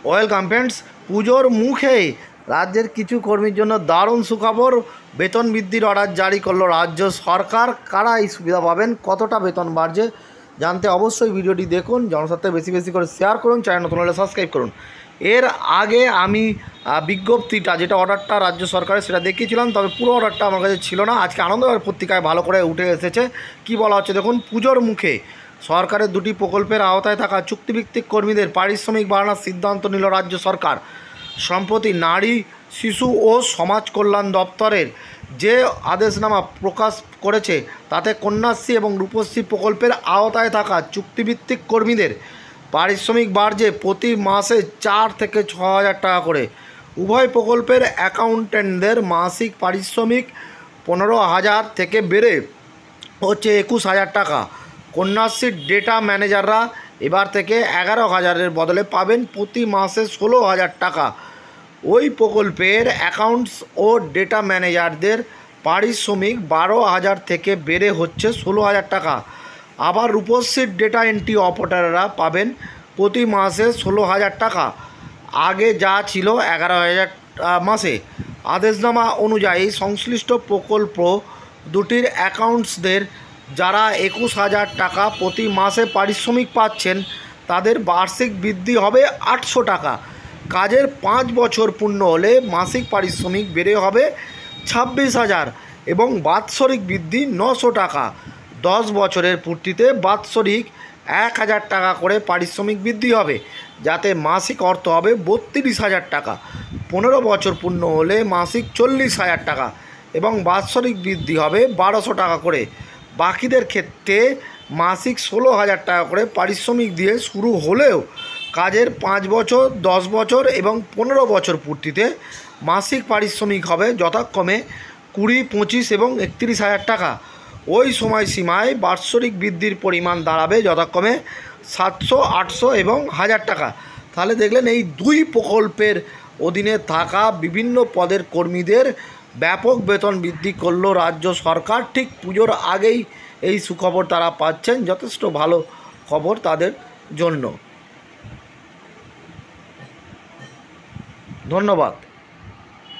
Welcome friends. পুজোর মুখে রাজ্যের কিছু কর্মীর জন্য দারুণ সুখবর, বেতন বৃদ্ধির অর্ডার জারি করলো রাজ্য সরকার। কারা এই সুবিধা পাবেন, কতটা বেতন বাড়ছে জানতে অবশ্যই ভিডিওটি দেখুন, জনস্বার্থে বেশি বেশি করে শেয়ার করুন, চ্যানেল নতুন হলে সাবস্ক্রাইব করুন। এর আগে আমি বিজ্ঞপ্তিটা যেটা অর্ডারটা রাজ্য সরকারের সেটা দেখিয়েছিলাম, তবে পুরো অর্ডারটা আমার কাছে ছিল না। আজকে আনন্দবাজার পত্রিকায় ভালো করে উঠে এসেছে। কি বলা হচ্ছে দেখুন। পুজোর মুখে সরকারের দুটি প্রকল্পের আওতায় থাকা চুক্তিভিত্তিক কর্মীদের পারিশ্রমিক বাড়ানোর সিদ্ধান্ত নিল রাজ্য সরকার। সম্প্রতি নারী, শিশু ও সমাজ কল্যাণ দপ্তরের যে আদেশনামা প্রকাশ করেছে তাতে কন্যাশ্রী এবং রূপশ্রী প্রকল্পের আওতায় থাকা চুক্তিভিত্তিক কর্মীদের পারিশ্রমিক বাড়ছে প্রতি মাসে 4 থেকে 6 হাজার টাকা করে। উভয় প্রকল্পের অ্যাকাউন্ট্যান্টদের মাসিক পারিশ্রমিক 15,000 থেকে বেড়ে হচ্ছে 21,000 টাকা। কন্যাশ্রীর ডেটা ম্যানেজাররা এবার থেকে 11,000-এর বদলে পাবেন প্রতি মাসে 16,000 টাকা। ওই প্রকল্পের অ্যাকাউন্টস ও ডেটা ম্যানেজারদের পারিশ্রমিক 12,000 থেকে বেড়ে হচ্ছে 16,000 টাকা। আবার রূপশ্রীর ডেটা এন্ট্রি অপারেটররা পাবেন প্রতি মাসে 16,000 টাকা, আগে যা ছিল 11,000 মাসে। আদেশনামা অনুযায়ী সংশ্লিষ্ট প্রকল্প দুটির অ্যাকাউন্টসদের যারা 21,000 টাকা প্রতি মাসে পারিশ্রমিক পাচ্ছেন তাদের বার্ষিক বৃদ্ধি হবে 800 টাকা। কাজের 5 বছর পূর্ণ হলে মাসিক পারিশ্রমিক বেড়ে হবে 26,000 এবং বাৎসরিক বৃদ্ধি 900 টাকা। 10 বছরের পূর্তিতে বাৎসরিক 1,000 টাকা করে পারিশ্রমিক বৃদ্ধি হবে, যাতে মাসিক অর্থ হবে 32,000 টাকা। 15 বছর পূর্ণ হলে মাসিক 40,000 টাকা এবং বাৎসরিক বৃদ্ধি হবে 1,200 টাকা করে। বাকিদের ক্ষেত্রে মাসিক 16,000 টাকা করে পারিশ্রমিক দিয়ে শুরু হলেও কাজের 5 বছর, 10 বছর এবং 15 বছর পূর্তিতে মাসিক পারিশ্রমিক হবে যথাক্রমে 20, 25 এবং 31,000 টাকা। ওই সময়সীমায় বাৎসরিক বৃদ্ধির পরিমাণ দাঁড়াবে যথাক্রমে 700, 800 এবং 1,000 টাকা। তাহলে দেখলেন এই দুই প্রকল্পের অধীনে থাকা বিভিন্ন পদের কর্মীদের ব্যাপক বেতন বৃদ্ধি করলো রাজ্য সরকার। ঠিক পুজোর আগেই এই সুখবর তারা পাচ্ছেন, যথেষ্ট ভালো খবর তাদের জন্য। ধন্যবাদ।